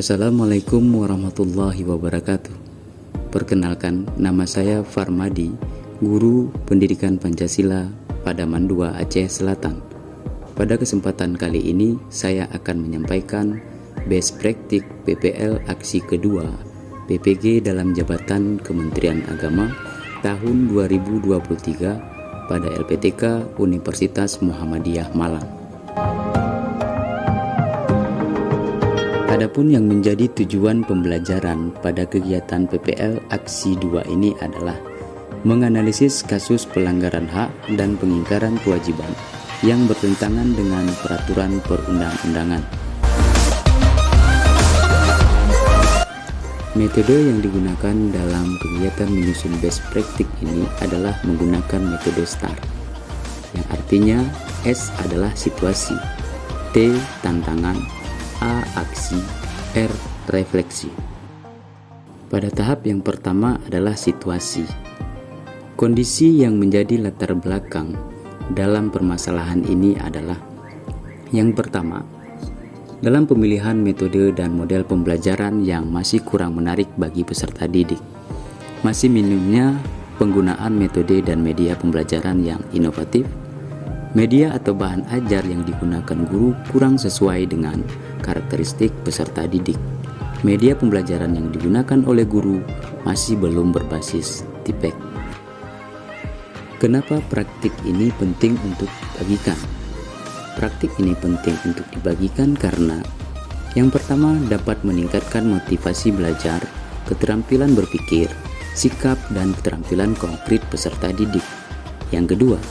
Assalamualaikum warahmatullahi wabarakatuh. Perkenalkan, nama saya Farmadi, Guru Pendidikan Pancasila Padaman 2 Aceh Selatan. Pada kesempatan kali ini, saya akan menyampaikan best practice PPL aksi kedua PPG dalam jabatan Kementerian Agama tahun 2023 pada LPTK Universitas Muhammadiyah Malang. Adapun yang menjadi tujuan pembelajaran pada kegiatan PPL Aksi 2 ini adalah menganalisis kasus pelanggaran hak dan pengingkaran kewajiban yang bertentangan dengan peraturan perundang-undangan. Metode yang digunakan dalam kegiatan menyusun best practice ini adalah menggunakan metode STAR, yang artinya S adalah situasi, T tantangan, A aksi, R refleksi. Pada tahap yang pertama adalah situasi. Kondisi yang menjadi latar belakang dalam permasalahan ini adalah: yang pertama, dalam pemilihan metode dan model pembelajaran yang masih kurang menarik bagi peserta didik, masih minimnya penggunaan metode dan media pembelajaran yang inovatif, media atau bahan ajar yang digunakan guru kurang sesuai dengan karakteristik peserta didik. Media pembelajaran yang digunakan oleh guru masih belum berbasis TIPEK. Kenapa praktik ini penting untuk dibagikan? Praktik ini penting untuk dibagikan karena yang pertama dapat meningkatkan motivasi belajar, keterampilan berpikir, sikap, dan keterampilan konkret peserta didik. Yang kedua,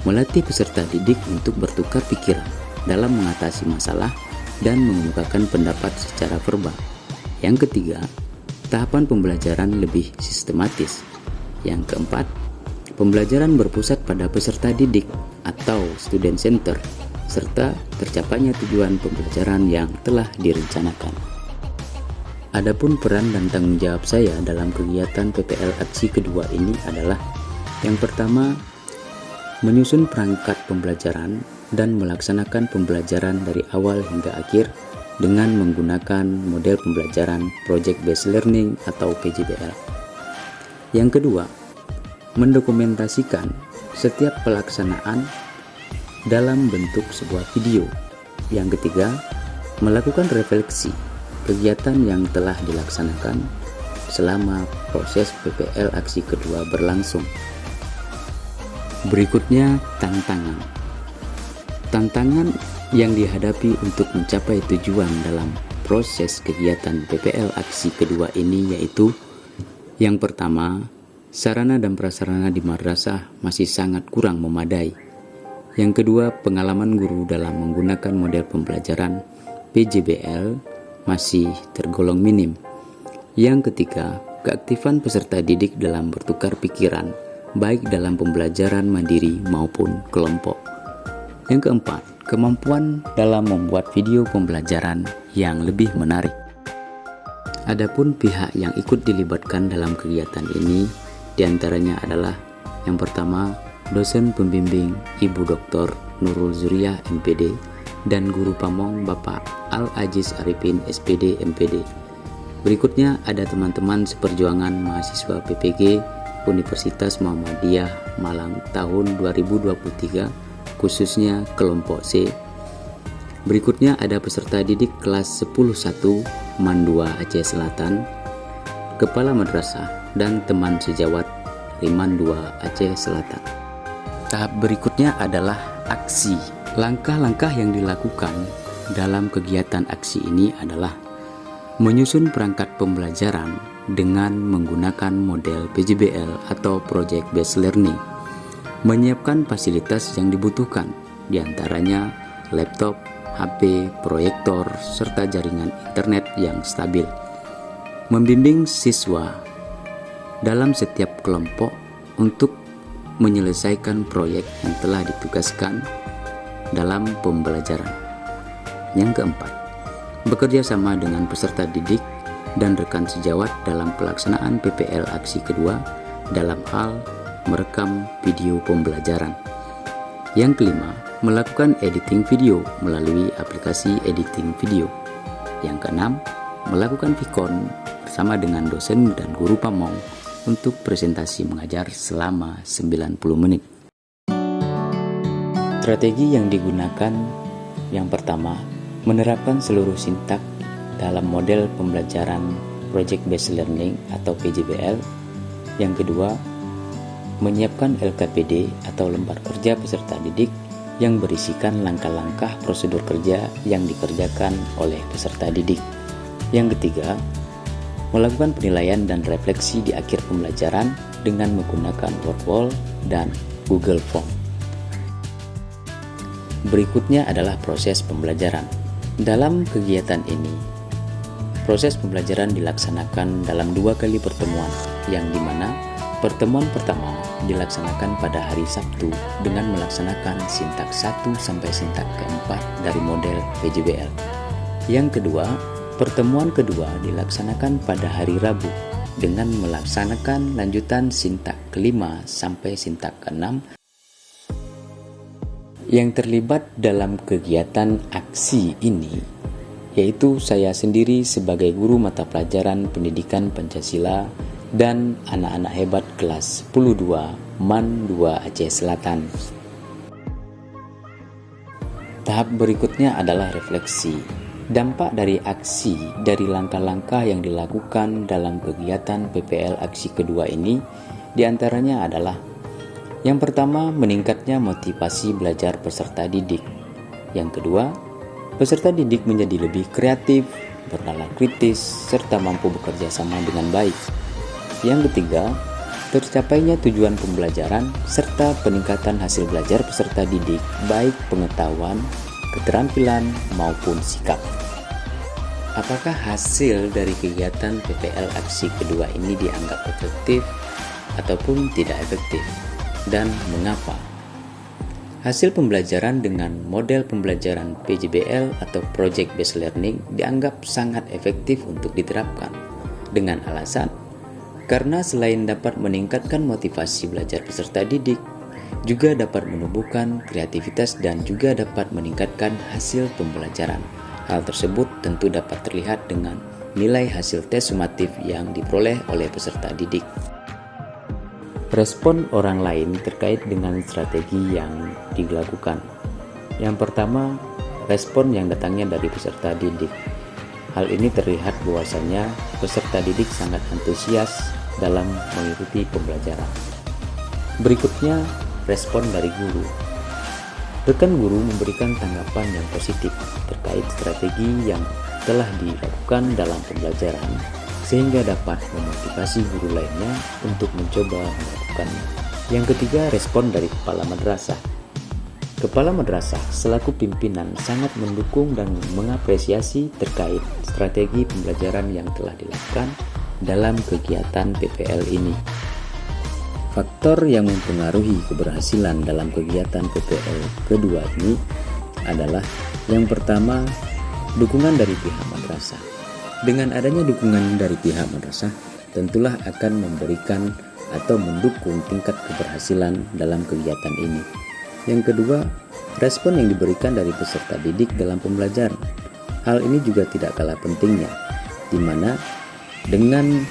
melatih peserta didik untuk bertukar pikiran dalam mengatasi masalah dan mengemukakan pendapat secara verbal. Yang ketiga, tahapan pembelajaran lebih sistematis. Yang keempat, pembelajaran berpusat pada peserta didik atau student center, serta tercapainya tujuan pembelajaran yang telah direncanakan. Adapun peran dan tanggung jawab saya dalam kegiatan PPL aksi kedua ini adalah: yang pertama, menyusun perangkat pembelajaran dan melaksanakan pembelajaran dari awal hingga akhir dengan menggunakan model pembelajaran Project Based Learning atau PJBL. Yang kedua, mendokumentasikan setiap pelaksanaan dalam bentuk sebuah video. Yang ketiga, melakukan refleksi kegiatan yang telah dilaksanakan selama proses PPL aksi kedua berlangsung. Berikutnya, tantangan. Tantangan yang dihadapi untuk mencapai tujuan dalam proses kegiatan PPL aksi kedua ini yaitu: yang pertama, sarana dan prasarana di madrasah masih sangat kurang memadai. Yang kedua, pengalaman guru dalam menggunakan model pembelajaran PJBL masih tergolong minim. Yang ketiga, keaktifan peserta didik dalam bertukar pikiran baik dalam pembelajaran mandiri maupun kelompok. Yang keempat, kemampuan dalam membuat video pembelajaran yang lebih menarik. Adapun pihak yang ikut dilibatkan dalam kegiatan ini diantaranya adalah: yang pertama, dosen pembimbing Ibu Dr. Nurul Zuriyah MPD dan guru pamong Bapak Al-Aziz Arifin SPD MPD. Berikutnya ada teman-teman seperjuangan mahasiswa PPG Universitas Muhammadiyah Malang tahun 2023, khususnya kelompok C. Berikutnya ada peserta didik kelas 10-1 MAN 2 Aceh Selatan, kepala madrasah, dan teman sejawat MAN 2 Aceh Selatan. Tahap berikutnya adalah aksi. Langkah-langkah yang dilakukan dalam kegiatan aksi ini adalah: menyusun perangkat pembelajaran dengan menggunakan model PJBL atau Project Based Learning, menyiapkan fasilitas yang dibutuhkan, diantaranya laptop, HP, proyektor, serta jaringan internet yang stabil, membimbing siswa dalam setiap kelompok untuk menyelesaikan proyek yang telah ditugaskan dalam pembelajaran. Yang keempat, bekerja sama dengan peserta didik dan rekan sejawat dalam pelaksanaan PPL aksi kedua dalam hal merekam video pembelajaran. Yang kelima, melakukan editing video melalui aplikasi editing video. Yang keenam, melakukan vikon bersama dengan dosen dan guru pamong untuk presentasi mengajar selama 90 menit. Strategi yang digunakan yang pertama, menerapkan seluruh sintak dalam model pembelajaran Project Based Learning atau PJBL. Yang kedua, menyiapkan LKPD atau lembar kerja peserta didik yang berisikan langkah-langkah prosedur kerja yang dikerjakan oleh peserta didik. Yang ketiga, melakukan penilaian dan refleksi di akhir pembelajaran dengan menggunakan Wordwall dan Google Form. Berikutnya adalah proses pembelajaran. Dalam kegiatan ini, proses pembelajaran dilaksanakan dalam 2 kali pertemuan, yang dimana pertemuan pertama dilaksanakan pada hari Sabtu dengan melaksanakan sintak 1 sampai sintak keempat dari model PJBL. Yang kedua, pertemuan kedua dilaksanakan pada hari Rabu dengan melaksanakan lanjutan sintak kelima sampai sintak keenam. Yang terlibat dalam kegiatan aksi ini yaitu saya sendiri sebagai guru mata pelajaran Pendidikan Pancasila dan anak-anak hebat kelas 10-2 MAN 2 Aceh Selatan. Tahap berikutnya adalah refleksi. Dampak dari aksi dari langkah-langkah yang dilakukan dalam kegiatan PPL aksi kedua ini diantaranya adalah: yang pertama, meningkatnya motivasi belajar peserta didik. Yang kedua, peserta didik menjadi lebih kreatif, bernalar kritis, serta mampu bekerja sama dengan baik. Yang ketiga, tercapainya tujuan pembelajaran serta peningkatan hasil belajar peserta didik, baik pengetahuan, keterampilan, maupun sikap. Apakah hasil dari kegiatan PPL aksi kedua ini dianggap efektif ataupun tidak efektif? Dan mengapa? Hasil pembelajaran dengan model pembelajaran PJBL atau Project Based Learning dianggap sangat efektif untuk diterapkan dengan alasan karena selain dapat meningkatkan motivasi belajar peserta didik, juga dapat menumbuhkan kreativitas dan juga dapat meningkatkan hasil pembelajaran. Hal tersebut tentu dapat terlihat dengan nilai hasil tes sumatif yang diperoleh oleh peserta didik. Respon orang lain terkait dengan strategi yang dilakukan. Yang pertama, respon yang datangnya dari peserta didik. Hal ini terlihat bahwasanya peserta didik sangat antusias dalam mengikuti pembelajaran. Berikutnya, respon dari guru. Rekan guru memberikan tanggapan yang positif terkait strategi yang telah dilakukan dalam pembelajaran, sehingga dapat memotivasi guru lainnya untuk mencoba melakukannya. Yang ketiga, respon dari kepala madrasah. Kepala madrasah selaku pimpinan sangat mendukung dan mengapresiasi terkait strategi pembelajaran yang telah dilakukan dalam kegiatan PPL ini. Faktor yang mempengaruhi keberhasilan dalam kegiatan PPL kedua ini adalah yang pertama, dukungan dari pihak madrasah. Dengan adanya dukungan dari pihak madrasah, tentulah akan memberikan atau mendukung tingkat keberhasilan dalam kegiatan ini. Yang kedua, respon yang diberikan dari peserta didik dalam pembelajaran. Hal ini juga tidak kalah pentingnya, di mana dengan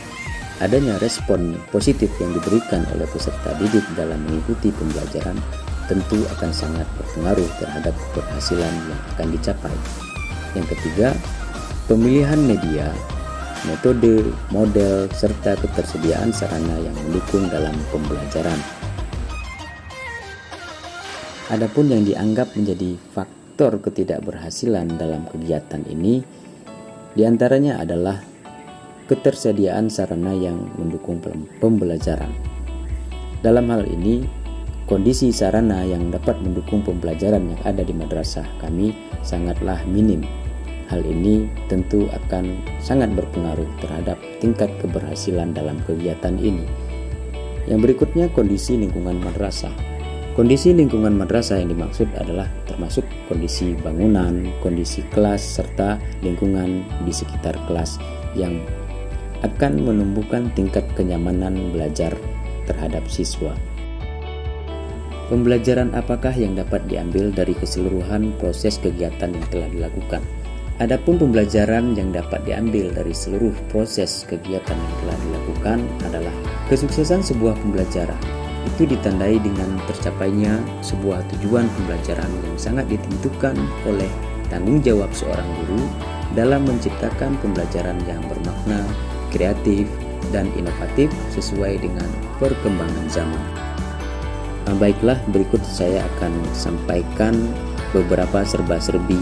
adanya respon positif yang diberikan oleh peserta didik dalam mengikuti pembelajaran, tentu akan sangat berpengaruh terhadap keberhasilan yang akan dicapai. Yang ketiga, pemilihan media, metode, model, serta ketersediaan sarana yang mendukung dalam pembelajaran. Adapun yang dianggap menjadi faktor ketidakberhasilan dalam kegiatan ini, diantaranya adalah ketersediaan sarana yang mendukung pembelajaran. Dalam hal ini, kondisi sarana yang dapat mendukung pembelajaran yang ada di madrasah kami sangatlah minim. Hal ini tentu akan sangat berpengaruh terhadap tingkat keberhasilan dalam kegiatan ini. Yang berikutnya, kondisi lingkungan madrasah. Kondisi lingkungan madrasah yang dimaksud adalah termasuk kondisi bangunan, kondisi kelas, serta lingkungan di sekitar kelas yang akan menumbuhkan tingkat kenyamanan belajar terhadap siswa. Pembelajaran apakah yang dapat diambil dari keseluruhan proses kegiatan yang telah dilakukan? Adapun pembelajaran yang dapat diambil dari seluruh proses kegiatan yang telah dilakukan adalah kesuksesan sebuah pembelajaran itu ditandai dengan tercapainya sebuah tujuan pembelajaran yang sangat ditentukan oleh tanggung jawab seorang guru dalam menciptakan pembelajaran yang bermakna, kreatif, dan inovatif sesuai dengan perkembangan zaman. Baiklah, berikut saya akan sampaikan beberapa serba-serbi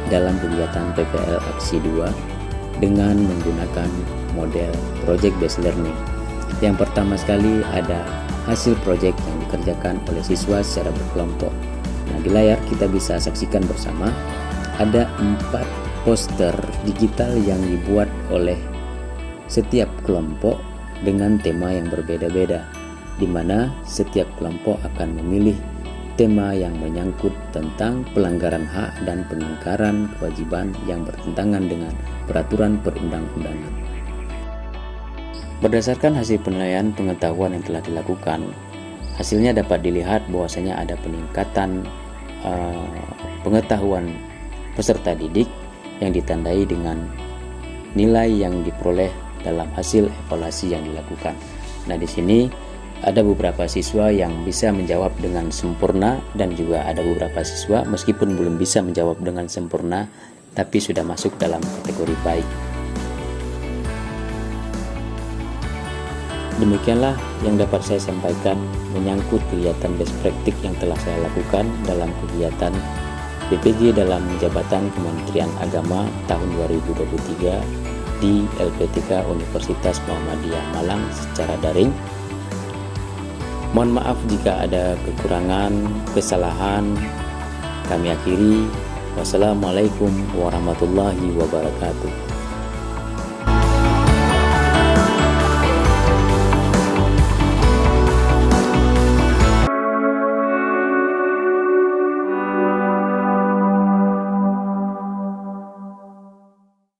dalam kegiatan PPL Aksi 2 dengan menggunakan model Project Based Learning. Yang pertama sekali ada hasil proyek yang dikerjakan oleh siswa secara berkelompok. Nah, di layar kita bisa saksikan bersama ada 4 poster digital yang dibuat oleh setiap kelompok dengan tema yang berbeda-beda, di mana setiap kelompok akan memilih tema yang menyangkut tentang pelanggaran hak dan pengingkaran kewajiban yang bertentangan dengan peraturan perundang-undangan. Berdasarkan hasil penilaian pengetahuan yang telah dilakukan, hasilnya dapat dilihat bahwasanya ada peningkatan pengetahuan peserta didik yang ditandai dengan nilai yang diperoleh dalam hasil evaluasi yang dilakukan. Nah, di sini ada beberapa siswa yang bisa menjawab dengan sempurna dan juga ada beberapa siswa meskipun belum bisa menjawab dengan sempurna tapi sudah masuk dalam kategori baik. Demikianlah yang dapat saya sampaikan menyangkut kegiatan best practice yang telah saya lakukan dalam kegiatan BPJ dalam jabatan Kementerian Agama tahun 2023 di LPTK Universitas Muhammadiyah Malang secara daring. Mohon maaf jika ada kekurangan, kesalahan. Kami akhiri. Wassalamualaikum warahmatullahi wabarakatuh.